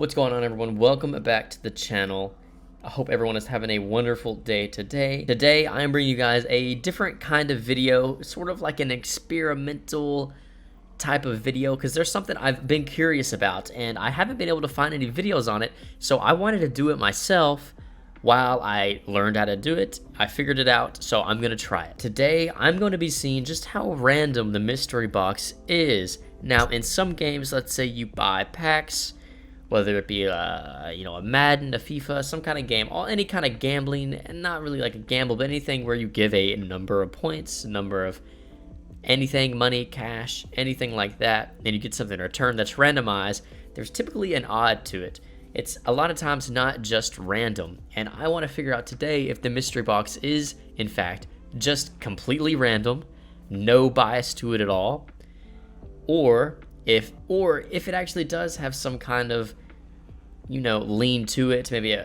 What's going on, everyone? Welcome back to the channel. I hope everyone is having a wonderful day today. Today, I am bringing you guys a different kind of video, sort of like an experimental type of video, because there's something I've been curious about, and I haven't been able to find any videos on it, so I wanted to do it myself. While I learned how to do it, I figured it out, so I'm gonna try it. Today, I'm going to be seeing just how random the mystery box is. Now, in some games, let's say you buy packs, whether it be a Madden, a FIFA, some kind of game, any kind of gambling, and not really like a gamble, but anything where you give a number of points, number of anything, money, cash, anything like that, and you get something in return that's randomized. There's typically an odd to it. It's a lot of times not just random, and I want to figure out today if the mystery box is, in fact, just completely random, no bias to it at all, or if it actually does have some kind of lean to it. Maybe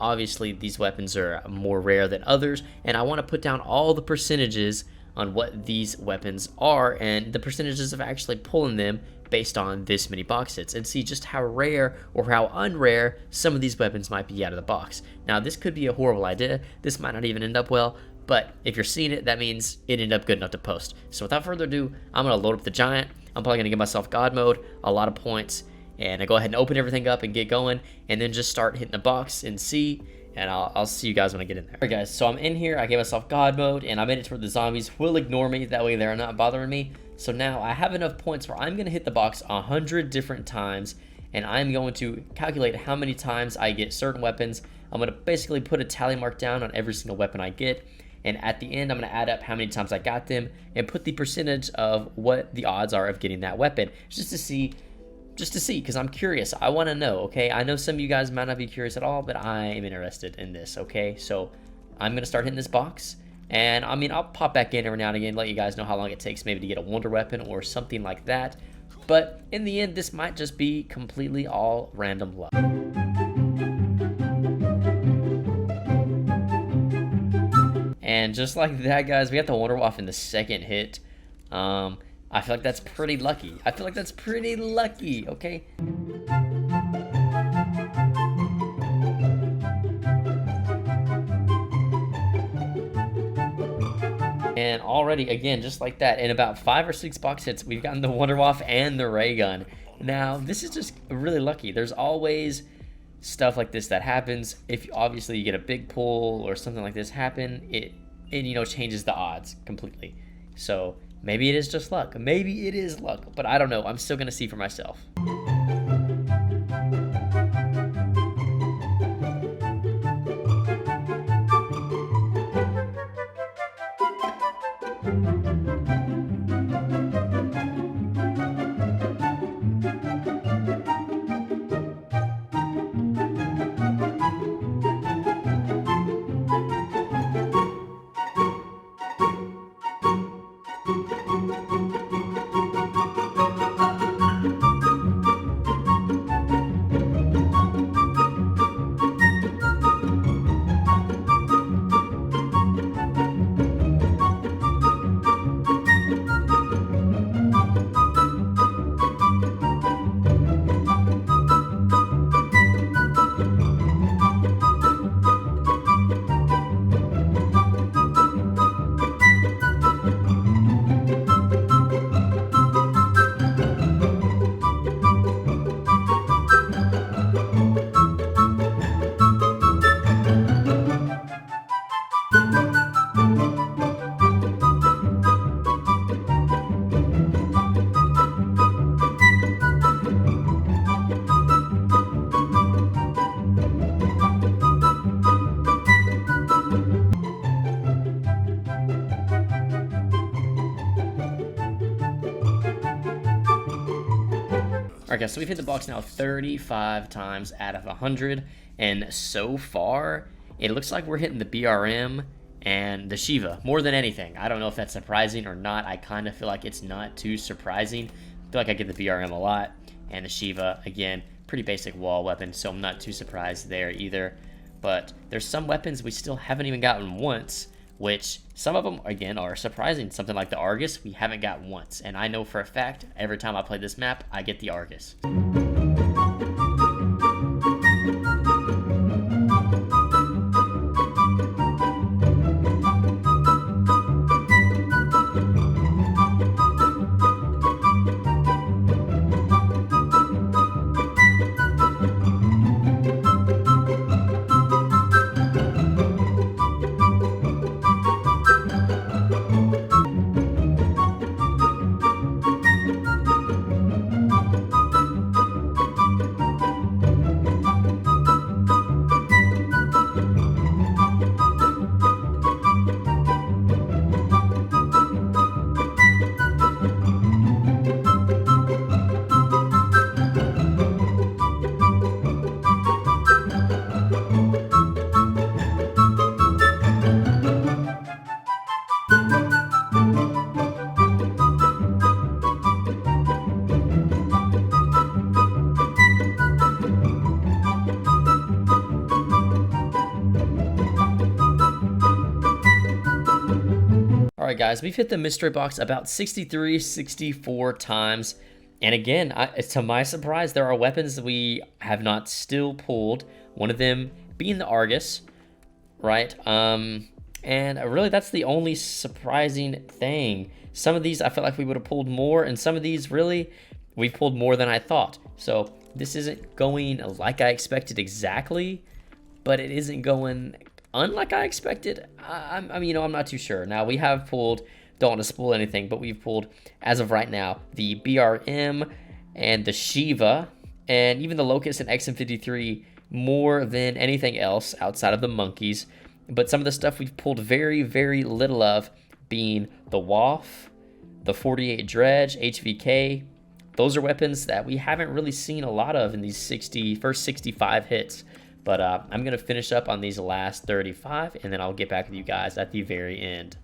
obviously these weapons are more rare than others, and I want to put down all the percentages on what these weapons are and the percentages of actually pulling them based on this many box hits, and see just how rare or how unrare some of these weapons might be out of the box. Now, this could be a horrible idea. This might not even end up well, but if you're seeing it, that means it ended up good enough to post. So without further ado, I'm going to load up the giant. I'm probably going to give myself God mode, a lot of points, and I go ahead and open everything up and get going, and then just start hitting the box and see, and I'll see you guys when I get in there. Alright guys, so I'm in here, I gave myself God mode, and I made it to where the zombies will ignore me, that way they're not bothering me. So now I have enough points where I'm going to hit the box 100 different times, and I'm going to calculate how many times I get certain weapons. I'm going to basically put a tally mark down on every single weapon I get, and at the end I'm going to add up how many times I got them and put the percentage of what the odds are of getting that weapon, just to see, because I'm curious. I want to know, okay? I know some of you guys might not be curious at all, but I am interested in this, okay? So I'm going to start hitting this box, and I mean, I'll pop back in every now and again, let you guys know how long it takes maybe to get a wonder weapon or something like that. But in the end, this might just be completely all random luck. And just like that, guys, we got the wonder waff in the second hit. I feel like that's pretty lucky. Okay? And already, again, just like that, in about 5 or 6 box hits, we've gotten the wonder waff and the ray gun. Now, this is just really lucky. There's always stuff like this that happens. If obviously you get a big pull or something like this happen, it changes the odds completely. So maybe it is just luck. Maybe it is luck, but I don't know. I'm still gonna see for myself. Alright guys, so we've hit the box now 35 times out of 100, and so far, it looks like we're hitting the BRM and the Shiva more than anything. I don't know if that's surprising or not. I kind of feel like it's not too surprising. I feel like I get the BRM a lot, and the Shiva, again, pretty basic wall weapon, so I'm not too surprised there either. But there's some weapons we still haven't even gotten once, which some of them, again, are surprising. Something like the Argus, we haven't got once. And I know for a fact, every time I play this map, I get the Argus. guys, we've hit the mystery box about 63, 64 times. And again, to my surprise, there are weapons that we have not still pulled. One of them being the Argus, right? And really, that's the only surprising thing. Some of these, I felt like we would have pulled more, and some of these, really, we've pulled more than I thought. So this isn't going like I expected exactly, but it isn't going unlike I expected. I'm not too sure. Now, we have pulled, don't want to spoil anything, but we've pulled, as of right now, the BRM and the Shiva, and even the Locust and XM53 more than anything else outside of the monkeys. But some of the stuff we've pulled very, very little of, being the WAF, the 48 Dredge, HVK. Those are weapons that we haven't really seen a lot of in these first 65 hits. But I'm going to finish up on these last 35, and then I'll get back with you guys at the very end.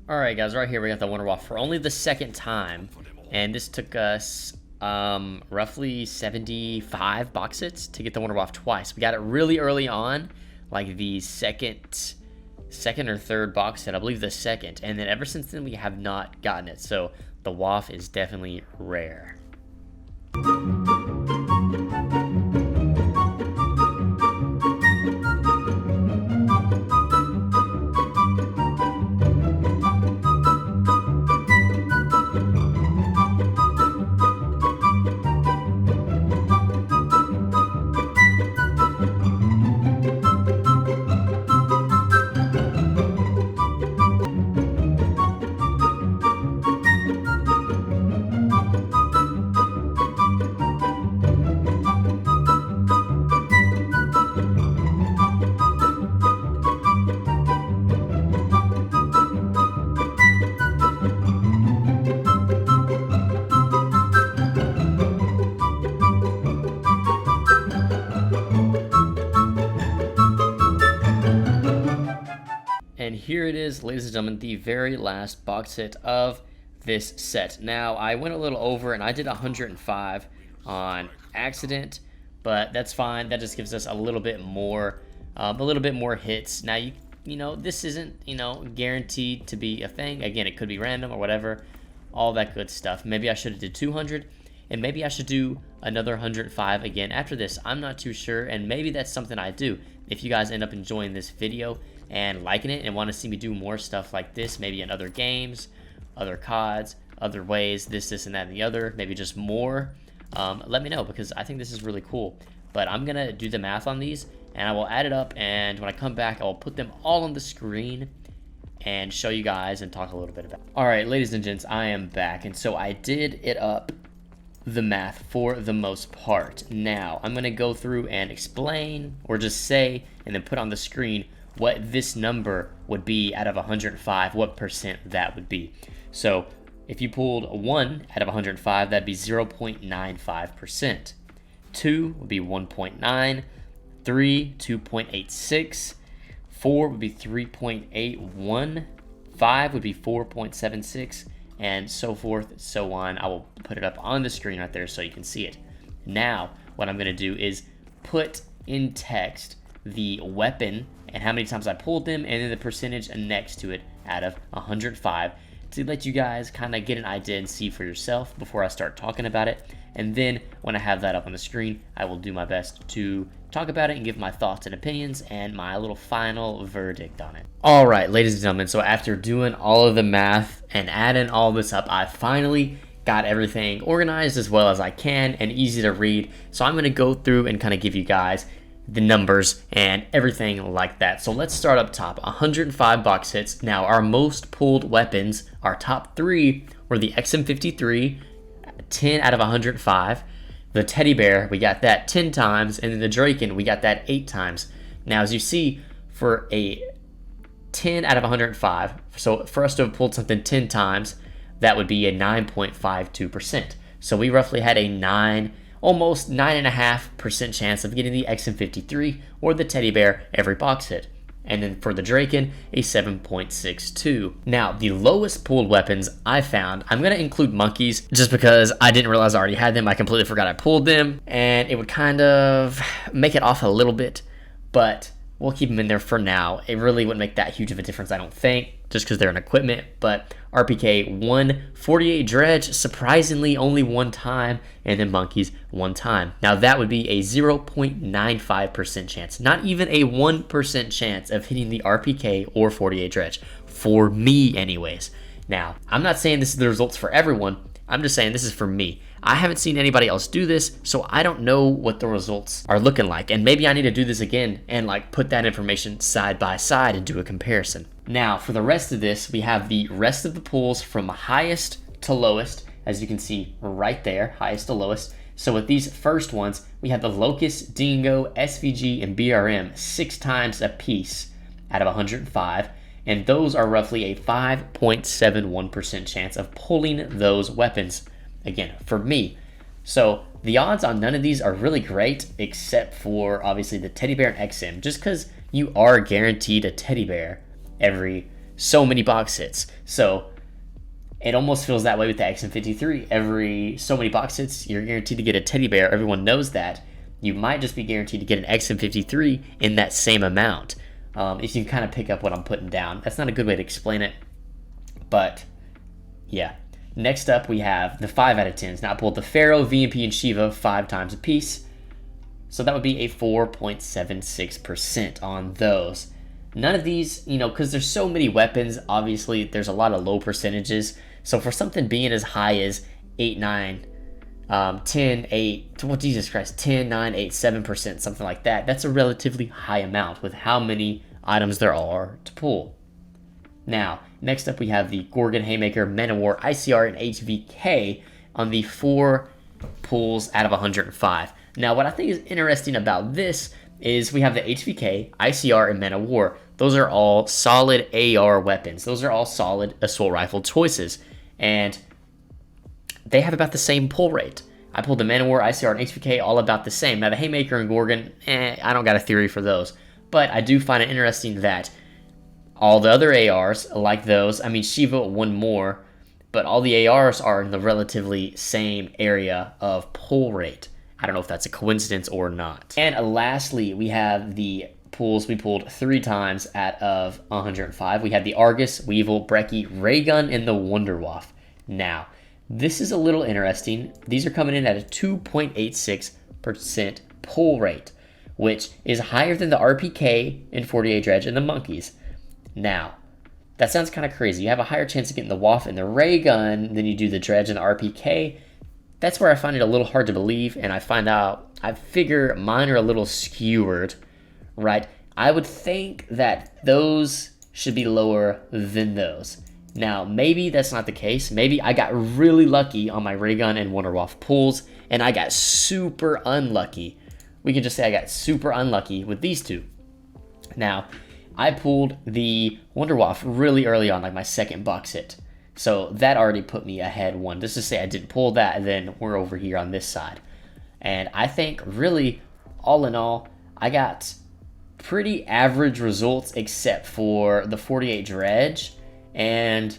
Alright guys, right here we got the Wonder Waff for only the second time, and this took us roughly 75 box hits to get the Wonder Waff twice. We got it really early on, like the second or third box hit, I believe the second, and then ever since then we have not gotten it, so the Waff is definitely rare. And here it is, ladies and gentlemen, the very last box hit of this set. Now, I went a little over and I did 105 on accident, but that's fine. That just gives us a little bit more hits. Now, you know, this isn't, guaranteed to be a thing. Again, it could be random or whatever, all that good stuff. Maybe I should have did 200, and maybe I should do another 105 again after this. I'm not too sure, and maybe that's something I do. If you guys end up enjoying this video and liking it and want to see me do more stuff like this, maybe in other games, other CODs, other ways, this, and that, and the other, maybe just more, let me know, because I think this is really cool. But I'm going to do the math on these, and I will add it up, and when I come back, I will put them all on the screen and show you guys and talk a little bit about it. Alright, ladies and gents, I am back, and so I did it up, the math, for the most part. Now, I'm going to go through and explain, or just say, and then put on the screen what this number would be out of 105, what percent that would be. So if you pulled a 1 out of 105, that'd be 0.95%. 2 would be 1.9, 3, 2.86, 4 would be 3.81, 5 would be 4.76, and so forth, so on. I will put it up on the screen right there so you can see it. Now, what I'm going to do is put in text the weapon and how many times I pulled them, and then the percentage next to it out of 105 to let you guys kind of get an idea and see for yourself before I start talking about it. And then when I have that up on the screen, I will do my best to talk about it and give my thoughts and opinions and my little final verdict on it. All right, ladies and gentlemen, so after doing all of the math and adding all this up, I finally got everything organized as well as I can and easy to read. So I'm going to go through and kind of give you guys the numbers and everything like that. So let's start up top. 105 box hits. Now, our most pulled weapons, our top 3 were the XM53, 10 out of 105. The teddy bear, we got that 10 times, and then the Draken, we got that 8 times. Now, as you see, for a 10 out of 105. So for us to have pulled something 10 times, that would be a 9.52%. So we roughly had a almost 9.5% chance of getting the XM53 or the teddy bear every box hit. And then for the Draken, a 7.62. Now, the lowest pulled weapons I found, I'm going to include monkeys just because I didn't realize I already had them. I completely forgot I pulled them, and it would kind of make it off a little bit, but we'll keep them in there for now. It really wouldn't make that huge of a difference, I don't think, just because they're an equipment. But RPK 148 dredge, surprisingly only one time, and then monkeys one time. Now that would be a 0.95% chance, not even a 1% chance of hitting the RPK or 48 dredge, for me anyways. Now, I'm not saying this is the results for everyone, I'm just saying this is for me. I haven't seen anybody else do this, so I don't know what the results are looking like. And maybe I need to do this again and like put that information side by side and do a comparison. Now, for the rest of this, we have the rest of the pulls from highest to lowest, as you can see right there, highest to lowest. So with these first ones, we have the Locust, Dingo, SVG, and BRM 6 times a piece out of 105. And those are roughly a 5.71% chance of pulling those weapons. Again, for me. So the odds on none of these are really great, except for obviously the teddy bear and XM, just because you are guaranteed a teddy bear every so many box hits. So it almost feels that way with the XM53. Every so many box hits, you're guaranteed to get a teddy bear. Everyone knows that. You might just be guaranteed to get an XM53 in that same amount. If you can kind of pick up what I'm putting down. That's not a good way to explain it, but yeah. Next up, we have the 5 out of 10s. Now, I pulled the Pharaoh, VMP, and Shiva 5 times a piece. So that would be a 4.76% on those. None of these, because there's so many weapons, obviously, there's a lot of low percentages. So for something being as high as 8, 9, 10, 8, well, Jesus Christ, 10, 9, 8, 7%, something like that, that's a relatively high amount with how many items there are to pull. Now, next up we have the Gorgon, Haymaker, Men of War, ICR, and HVK on the 4 pulls out of 105. Now, what I think is interesting about this is we have the HVK, ICR, and Men of War. Those are all solid AR weapons. Those are all solid assault rifle choices. And they have about the same pull rate. I pulled the Men of War, ICR, and HVK all about the same. Now, the Haymaker and Gorgon, I don't got a theory for those. But I do find it interesting that all the other ARs, like those, I mean, Shiva one more, but all the ARs are in the relatively same area of pull rate. I don't know if that's a coincidence or not. And lastly, we have the pulls we pulled 3 times out of 105. We had the Argus, Weevil, Brecci, Raygun, and the Wonderwaff. Now, this is a little interesting. These are coming in at a 2.86% pull rate, which is higher than the RPK and 48 Dredge and the Monkeys. Now, that sounds kind of crazy. You have a higher chance of getting the Waff and the Ray Gun than you do the Dredge and the RPK. That's where I find it a little hard to believe, and I figure mine are a little skewered, right? I would think that those should be lower than those. Now, maybe that's not the case. Maybe I got really lucky on my Ray Gun and Wonderwaff pulls, and I got super unlucky. We can just say I got super unlucky with these two. Now, I pulled the Wonderwaff really early on, like my second box hit. So that already put me ahead one. Just to say I didn't pull that, and then we're over here on this side. And I think really, all in all, I got pretty average results except for the 48 Dredge and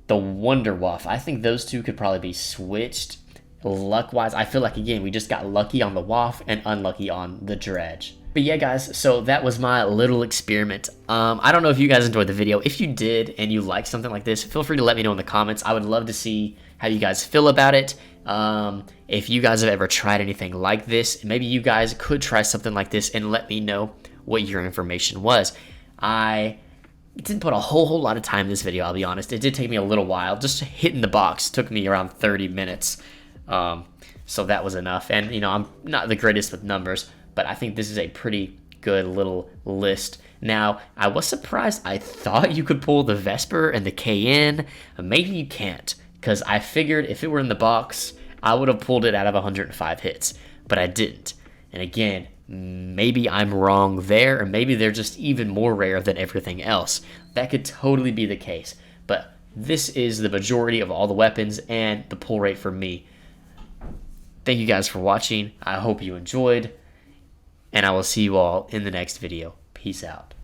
the Wonderwaff. I think those two could probably be switched luck-wise. I feel like, again, we just got lucky on the Waff and unlucky on the Dredge. But yeah, guys, so that was my little experiment. I don't know if you guys enjoyed the video. If you did and you like something like this, feel free to let me know in the comments. I would love to see how you guys feel about it. If you guys have ever tried anything like this, maybe you guys could try something like this and let me know what your information was. I didn't put a whole lot of time in this video, I'll be honest. It did take me a little while. Just hitting the box took me around 30 minutes. So that was enough. And, I'm not the greatest with numbers, but I think this is a pretty good little list. Now, I was surprised. I thought you could pull the Vesper and the KN. Maybe you can't, because I figured if it were in the box, I would have pulled it out of 105 hits, but I didn't. And again, Maybe I'm wrong there, or maybe they're just even more rare than everything else. That could totally be the case, but this is the majority of all the weapons and the pull rate for me. Thank you guys for watching. I hope you enjoyed, and I will see you all in the next video. Peace out.